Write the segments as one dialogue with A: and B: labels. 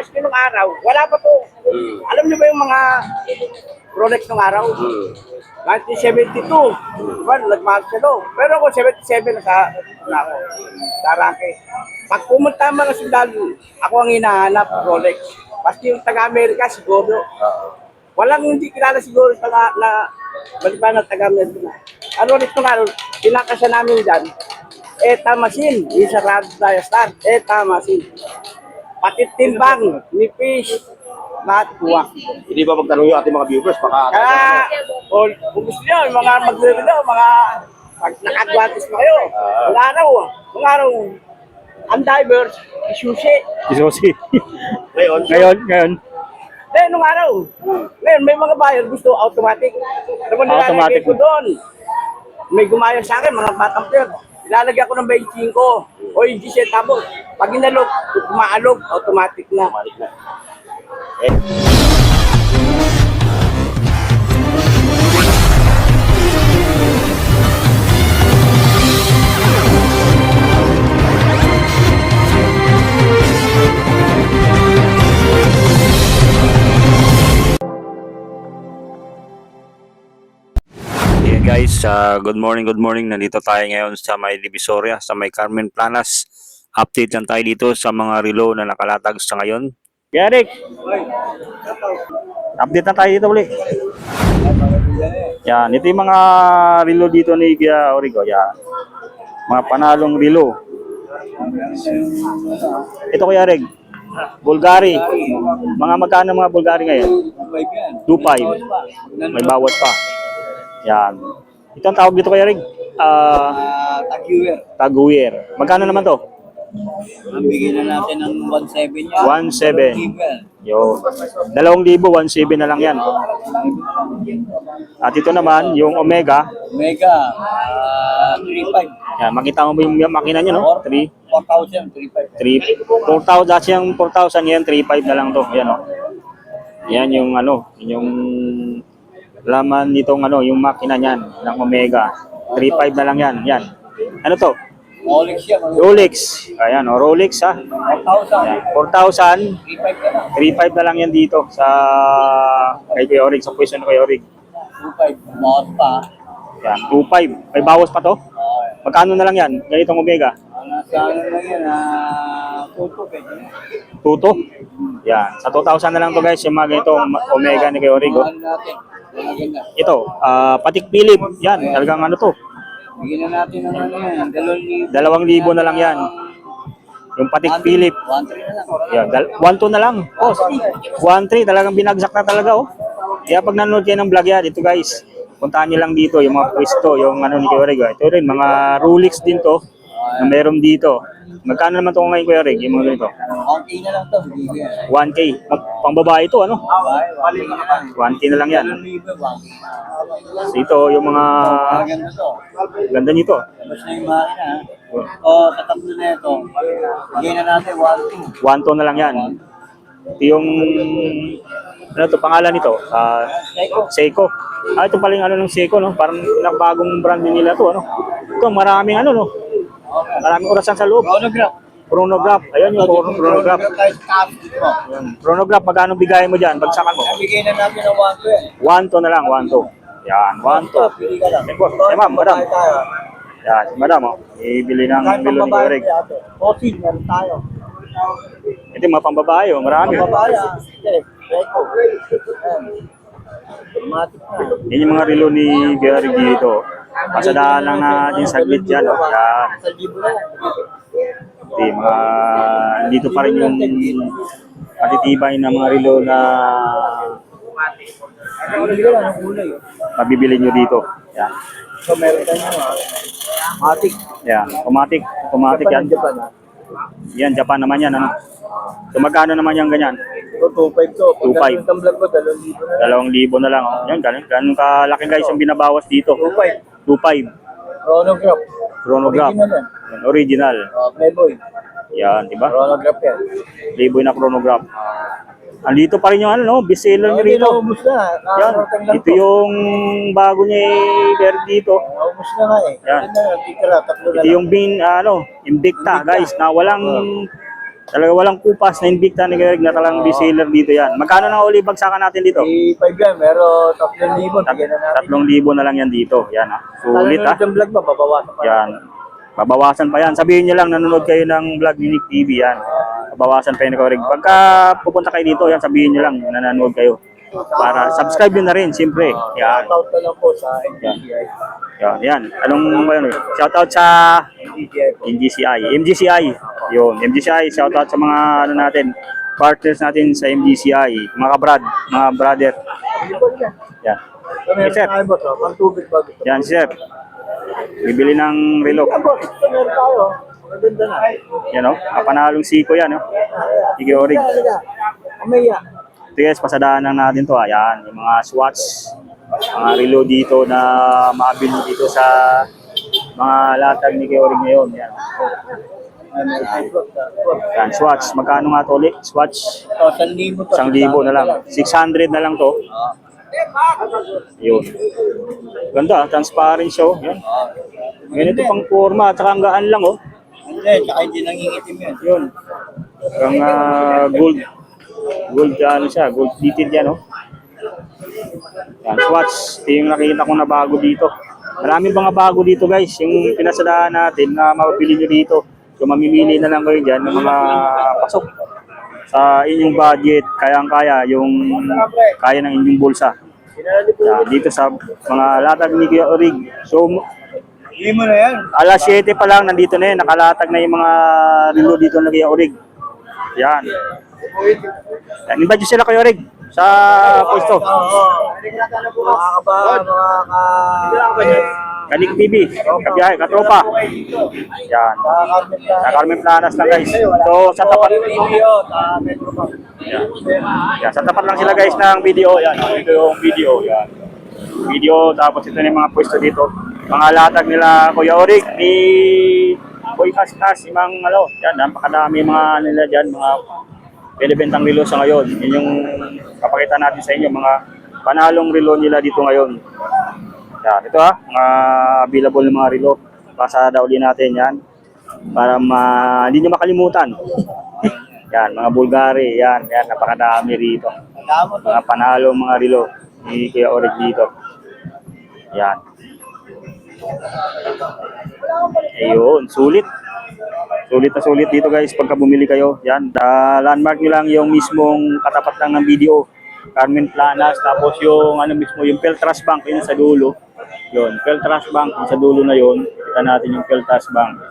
A: Maski nung araw, wala pa to. Alam niyo ba yung mga Rolex nung araw? 1972. Well, nagmahal siya no. Pero ako 77 na ako. Darake. Pag pumunta mga sundalo, ako ang hinahanap, Rolex. Maski yung taga-Amerika siguro. Walang hindi kilala siguro na maliban ng taga-Amerika. Ano Rolex nung araw, pinakasya namin dyan. Tamasin, yung sa Star, Tamasin. Pati timbang, nipis, lahat kuha.
B: Hindi ba magtanong yung ating mga viewers? Baka
A: Kaya, kung gusto nyo, yung mga mag-review, mga pag naka-advantage pa kayo, mga araw, ang divers, isusi.
C: Isusi.
B: ngayon,
C: ngayon.
A: Then, nung araw, ngayon may mga buyer gusto automatic. Ano mo nilalagay ko doon? May gumaya sa akin, mga batang player. Ilalagay ko ng 25 o yung 10 tabo. Pag inalog, umaalog, automatic na.
C: Yeah guys, good morning. Nandito tayo ngayon sa may Divisoria, sa may Carmen Planas. Update lang tayo dito sa mga relo na nakalatag sa ngayon. Eric, update na tayo dito ulit. Yan, ito yung mga relo dito ni Kuya Origo. Yan, mga panalong relo. Ito Kuya Eric, Bulgari. Mga magkano mga Bulgari ngayon? 2.5. May bawat pa. Yan. Ito ang tawag dito Kuya Rig. Taguyer. Magkano naman to?
D: Ang bigyan na natin ng 1.7 yan.
C: 1.7. Yo. 2,000, 1.7 na lang yan. At ito naman, yung Omega.
D: Omega, 3.5.
C: Yan, makita mo ba yung makina niya, no?
D: 4,000, 3.5.
C: 4,000, dati yung 4,000 yan, 3.5 na lang to. Yan, no? Yan yung ano, yung laman nitong ano, yung makina niyan ng Omega. 3.5 na lang yan. Yan. Ano to?
D: Rolex yan.
C: Rolex. Ayan, oh, Rolex ha.
D: 4,000.
C: 4,000.
D: 3.5 ka na.
C: 3.5 na lang yan dito sa kay Kuya Orig, sa pwesto ni Kuya Orig.
D: 2.5. Bawas pa.
C: Yan, 2.5. May bawas pa to? Magkano na lang yan? Ganitong Omega?
D: Nasa ano lang yan, tuto pwede na.
C: Tuto? Yan, sa 2,000 na lang to guys, yung mga ganitong Omega ni Kuya Orig. Oh.
D: Ano natin? Maganda.
C: Ito, Patek Philip. Yan, talagang ano to.
D: Bigyan na natin ng ano yan, 2,000.
C: 2,000 na lang yan. Yung Patek Philip.
D: 1.3 na lang.
C: Yan, 1.2 na lang. Oh, 1.3 talagang binagsak na talaga oh. Kaya pag nanonood kayo ng vlog yan, ito guys, puntahan niyo lang dito yung mga pwesto, yung ano ni Kuya Rig. Ito rin, mga Rolex din to na meron dito. Magkano naman ito ngayon Kuya Rig? Yung mga ito.
D: 1K na lang to.
C: 1K. Pang babae ito, ano? 1K na lang yan.
D: 1K na.
C: So, ito, yung mga
D: Maganda to.
C: ganda nito.
D: Tapos na yung makina. O, sa tatlo na ito. Bigyan na natin 1.2.
C: 1.2 na lang yan. Ito yung, ano to, pangalan nito? Seiko. Ito pala yung ano ng Seiko, no? Parang nagbagong brand din nila to, ano? Ito, maraming ano, no? Maraming orasan sa loob.
D: Chronograph.
C: Chronograph. Ayan yung chronograph. Ayan. Chronograph, magkano bigayan mo dyan? Bagsakan mo.
D: Bigyan na natin ng 1.2 eh.
C: 1.2 na lang, 1.2. Yan, 1.2.
D: Pili ka lang.
C: Eh, ma'am, madam. Yan, si madam, oh. Ibili ng bilo ni Kuya Rig.
D: Osin, meron tayo.
C: Ito yung mga pambabae, oh. Marami.
D: Babaya. Eco. Automatic na.
C: Yan yung mga relo ni Kuya Rig dito. Pasadaan lang natin saglit dyan, oh. Yan.
D: Sa libo na lang.
C: Di, mga, dito pa rin yung patitibay na mga relo na
D: Pili ka lang ng kulay.
C: mabibili nyo dito. Yan.
D: So, meron tayo Matic.
C: Yan. Automatic yan.
D: Japan.
C: Yan, Japan naman yan. Ano? So magkano naman yan ganyan?
D: So, 2.5 to.
C: 2.5.
D: Pag vlog ko, 2,000 na.
C: 2,000 na lang. Oh. Yan, ganun kalaki guys yung binabawas dito.
D: 2.5.
C: 2.5.
D: Chronograph.
C: Chronograph.
D: Original yan.
C: Yan, original.
D: Playboy.
C: Yan, di ba?
D: Chronograph yan.
C: Playboy na chronograph. Andito pa rin yung ano, no? Bestseller niya rito.
D: Naubos na.
C: Yan, ito yung bago niya dito.
D: Naubos na nga eh.
C: Yan.
D: Yan na, titira, tatlo na
C: Ito yung Invicta guys, na walang Talaga walang kupas na Invicta ni Kuya Eric na talagang reseller dito yan. Magkano na uli bagsakan natin dito?
D: 5 yan, pero 3,000. Bigyan na natin.
C: 3,000 na lang yan dito. Yan ha. Sulit ha.
D: Yung vlog mo, babawasan pa.
C: Yan. Babawasan pa yan. Sabihin nyo lang, nanonood kayo ng vlog ni Nick TV yan. Babawasan pa yun ni Kuya Eric. Pagka pupunta kayo dito, yan, sabihin nyo lang, nanonood kayo. Para subscribe nyo na rin, siyempre. Yan.
D: Shoutout na lang po sa NGCI.
C: Yan, yan. Anong ano? Shoutout sa MGCI. Yun, MGCI. Shoutout sa mga ano natin, partners natin sa MGCI. Mga brother. Yan.
D: Meron
C: sir.
D: tayo boss, pang-tubig ba gusto?
C: Yan, sir. Bibili ng relo.
D: Boss, meron tayo. Maganda na.
C: Yan o, kapanalong siko yan o. Sige, Orig.
D: Amaya.
C: Ito guys, pasadaanan natin to. Ayan, yung mga swatch, mga relo dito na mabili dito sa mga latag ni Kuya Orig ngayon. Yan. Yan, swatch. Magkano nga to ulit? Swatch.
D: 1,000 to.
C: 1,000 na lang. 600 na lang to. Yun. Ganda, transparent siya. Yan. Ganito pang forma, at saka ang gaan lang oh.
D: Hindi, tsaka hindi nangingitim yan.
C: Yun. Ang gold. Gold ano siya, gold plated yan oh. Yan, swatch. Ito yung nakita ko na bago dito. Maraming mga bago dito guys. Yung pinasadaan natin na mabibili nyo dito. So mamimili na lang kayo dyan ng mga pasok sa inyong budget. Kayang-kaya yung kaya ng inyong bulsa. Yan, dito sa mga latag ni Kuya Orig. So
D: Hindi mo na yan.
C: alas 7 pa lang nandito na yun. Nakalatag na yung mga relo dito na Kuya Orig. Yan. Yan, invite nyo sila Kuya Orig sa pwesto.
D: Mga kaba,
C: Kanik TV, kabiyahe, katropa. Yan. Sa Carmen Planas lang guys. So sa tapat. Yan. Yan, sa tapat lang sila guys ng video. Yan, ito yung video. Yan. Video, tapos ito na yung mga pwesto dito. Mga latag nila Kuya Orig, ni Boy Kaskas, yung mga ano. Yan, napakadami mga nila dyan, mga binibentang relo sa ngayon. Yun yung kapakita natin sa inyo, mga panalong relo nila dito ngayon. Yan, ito ha, mga available ng mga relo. Pasada uli natin yan. Para hindi nyo makalimutan. Yan, mga Bulgari, yan, napakadami rito. Mga panalo mga relo ni Kuya Orig dito. Yan. Ayun, sulit. Sulit na sulit dito guys pagka bumili kayo. Yan, landmark nyo lang yung mismong katapat lang ng video. Carmen Planas, tapos yung ano mismo, yung Peltras Bank, yun sa dulo. Yun, Peltras Bank, yung sa dulo na yun. Kita natin yung Peltras Bank.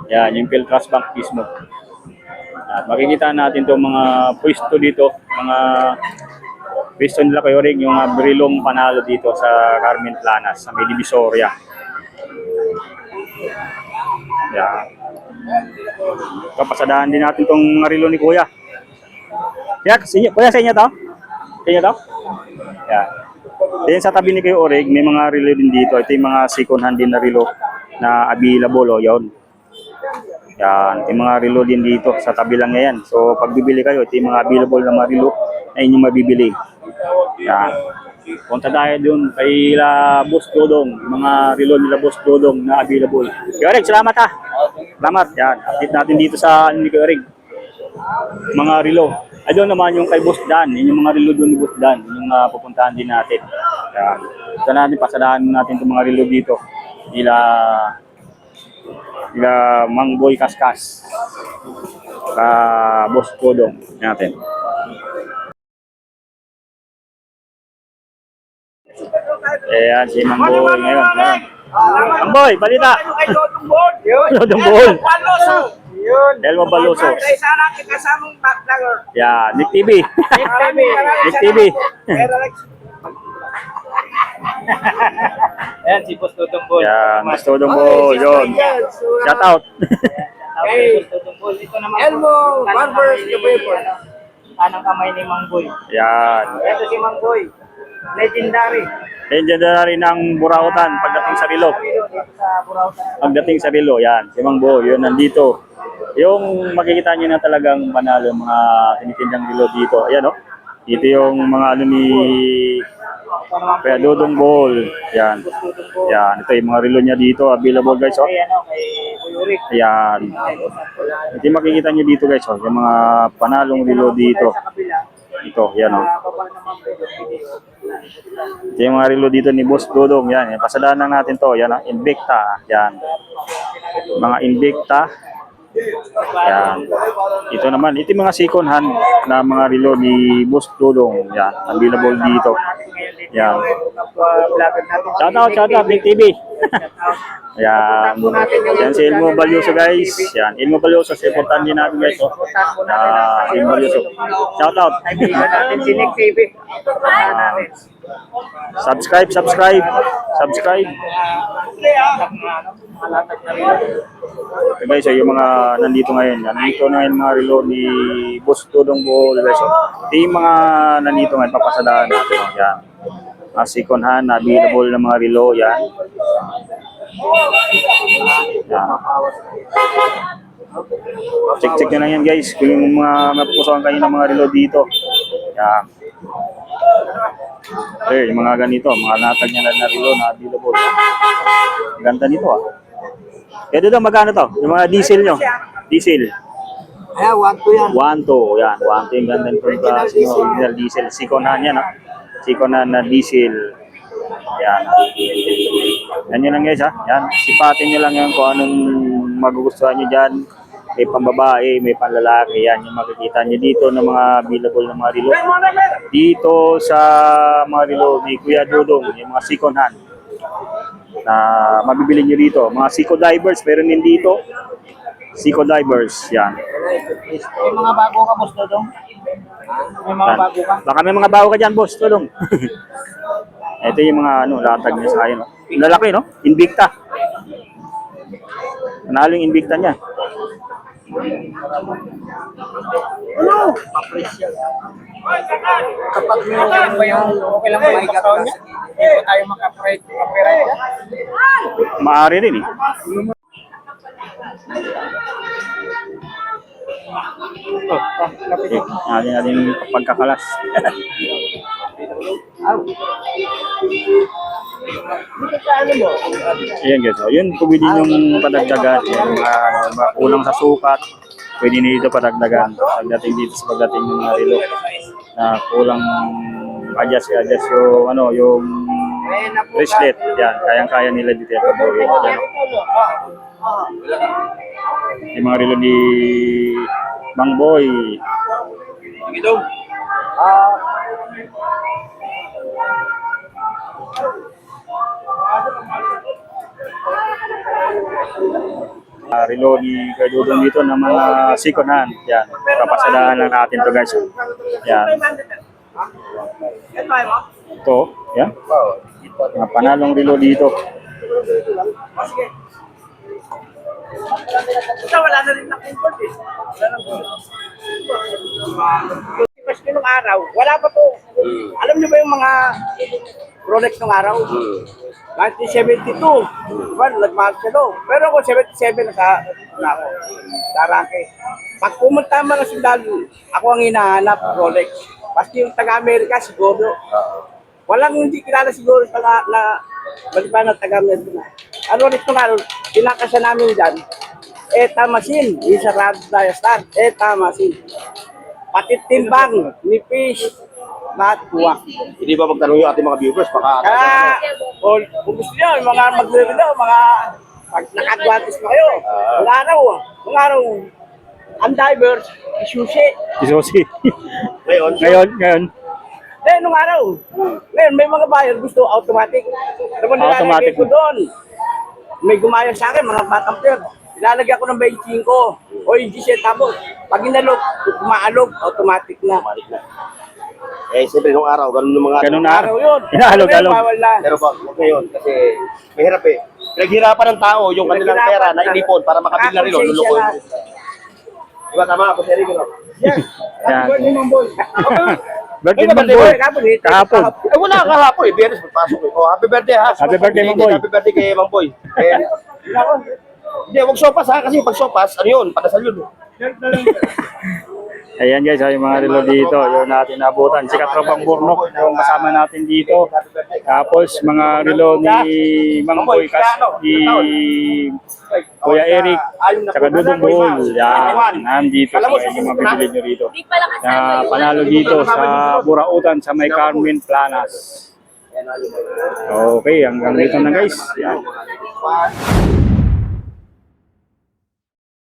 C: Yan, yung Peltras Bank mismo. At makikita natin itong mga pwesto dito, mga pwesto nila Kuya Orig, yung brilong panalo dito sa Carmen Planas, sa may Divisoria. Yan. Kapasadahan din natin itong relo ni Kuya. Kuya, sa inyo to? Sa inyo to? Yan. Then sa tabi ni Kuya Orig, may mga relo din dito. Ito yung mga second hand din na relo na available. O, yun. Yan. Yung mga relo din dito. Sa tabi lang yan. So, pag bibili kayo, ito yung mga available na mga relo na inyong mabibili. Yan. Punta tayo dun kay Boss Dodong. Mga relo nila Boss Dodong na available. Kuya Orig, salamat ha. Salamat. Yan. Update natin dito sa ni Kuya Orig. Mga relo. Ay doon naman yung kay Boss Dan. Yun yung mga relo doon ni Boss Dan. Yung pupuntahan din natin. Yan. Ito natin, pasadahan natin itong mga relo dito. Nila Mang Boy Kaskas. Boss Dodong natin. Ayan, si Mang Boy ngayon. Mang Boy, balita! Dodong Bol. Elmo Baloso.
A: Isa lang kasamang vlogger.
C: Yeah, Nick TV. Nick TV.
D: Ayan, si Boss Dodong Bol.
C: Yan, Boss Dodong Bol. Yun. Shout out.
A: Hey,
D: Ito naman.
A: Elmo, Barbers, the paper.
D: Kanang kamay ni Mang Boy.
C: Yan.
A: Ito si Mang Boy. Legendary.
C: Legendary ng Burautan pagdating sa relo.
D: Sa Burautan.
C: Pagdating sa relo, yan. Si Mang Boy, yun, nandito. Yung makikita niyo na talagang panalo mga tinitindang relo dito. Ayan, oh. Dito yung mga ano ni Kaya Dodong Ball. Yan. Yan. Ito yung mga relo niya dito. Available guys. Oh.
A: Kay Uyurik.
C: Ayan. Ito yung makikita nyo dito guys. Oh. Yung mga panalong relo dito.
A: Sa kabila,
C: Ito. Yan. Oh.
A: baba naman po yung video.
C: Ito yung mga relo dito ni Boss Dodong. Yan. Pasadaan lang natin to. Yan. Oh. Invicta. Yan. Mga Invicta. Yan. Ito naman, ito yung mga second hand na mga relo ni Boss Dodong. Yan, available dito. Yan. Shout out, Big TV. Yan. Yan si Elmo Balyoso guys. Yan, Elmo Balyoso, supportan din natin guys. Oh. Elmo Balyoso. Shout out.
A: Kaibigan natin si Nick TV.
C: Subscribe. Okay guys, yung mga nandito ngayon. Nandito na yung mga relo ni Boss Dodong Ball guys. Ito yung mga nandito ngayon, papasadaan natin. Yan. Mga second hand, available na mga relo. Yan. Yan. Check nyo lang yan guys. Kung yung mga mapupusuan kayo ng mga relo dito. Yan. Okay, yung mga ganito, mga latag niya na relo na available. Ganda nito ah. Kaya doon magkano to? Yung mga diesel nyo? Diesel.
A: Ayan, 1-2 yan.
C: 1-2. Yan, 1-2 yung ganda nito. Original diesel. Second hand yan, no? Second hand na diesel. Yan. Yan yun lang guys, ha? Yan. Sipatin nyo lang yan kung anong magugustuhan nyo dyan. May pambabae, may panlalaki. Yan yung makikita nyo dito ng mga available na mga relo. Dito sa mga relo ni Kuya Dodong, yung mga second hand na mabibili nyo dito. Mga Seco Divers, meron din dito. Seco Divers, yan.
A: May mga bago ka, Boss Dodong? May mga
C: Yan.
A: bago ka?
C: Baka may mga bago ka dyan, Boss Dodong. Ito yung mga latag niya sa akin. No? Lalaki, no? Invicta. Panalo yung Invicta niya.
A: Ano? Kapag may ba yung okay lang ba yung katawan niya? Hindi ba tayo makapride yan?
C: Maaari rin eh. Okay, natin pagkakalas. Ayan guys, so, yun pwede yung padagdagan. Yung kulang sa sukat, pwede nyo dito padagdagan. Pagdating dito sa pagdating ng mga relo na kulang adjust yung ano, yung bracelet. Yan, kayang-kaya nila dito yung pagbuhin. Yan. Yung mga relo ni Mang Boy. Relo ni Kuya Dodong dito ng mga second hand. Yan. Papasadaan lang natin to guys. Yan. Ito. Yan. Mga panalong relo dito.
A: Wala na rin nakimport eh. Kasi nung araw, wala pa to. Alam niyo ba yung mga Rolex nung araw? 1972. Well, nagmahal siya do. Pero ako 77 na ako. Tarake. Pag pumunta man ng sundalo, ako ang hinahanap, Rolex. Basta yung taga-Amerika, siguro. Walang hindi kilala siguro na maliban ng taga-Amerika. Ang Rolex nung araw, pinakasya namin dyan, Tamasin, yung sa Rad Diastar, Tamasin. Pati timbang, nipis, lahat kuwak.
B: Hindi ba magtanong yung ating mga viewers? Baka
A: Kaya, kung gusto nyo, yung mga mag-review, mga pag nakagwatis pa kayo, mga araw, ang divers, isusi.
C: Isusi.
B: ngayon,
C: Ngayon.
A: Nung araw, ngayon may mga buyer gusto automatic. Naman
C: Automatic.
A: nilalagay ko doon. May gumayang sa akin, mga batang player. Nilalagay ko ng 25 o yung 17 tapos. Pag inalog, umaalog, automatic na.
B: siyempre nung araw, ganun yung mga...
C: Ganun na.
A: Araw yun.
C: Inaalog-alog.
A: Bawal na.
B: Pero ba, ngayon, kasi mahirap eh. Pinaghirapan ng tao yung kanilang pera na inipon para makabili na rin, lulukoy. Diba tama ako, Seri, no?
A: Yes.
C: Yan.
A: Happy birthday, Mang Boy.
C: Birthday
B: Ay,
C: Mang
B: birthday
C: Boy.
A: Kahapon.
C: Kahapon.
B: Wala kahapon eh, Biyernes, magpasok eh. Oh, happy birthday ha.
C: Happy birthday, Mang Boy.
B: Happy birthday kay Mang Boy. Hindi, huwag sopas ha, kasi pag sopas, ano yun, padasal yun.
C: Ayan guys, yung mga relo dito, yung natin nabutan. Si Katropang Burnok, yung kasama natin dito. Tapos mga relo ni Mang Boy ni Kuya Eric, saka Dudong Buhol. Yan, nandito sa yung mga bibili nyo rito. Na panalo dito sa Burautan sa may Carmen Planas. Okay, hanggang dito na guys. Yan.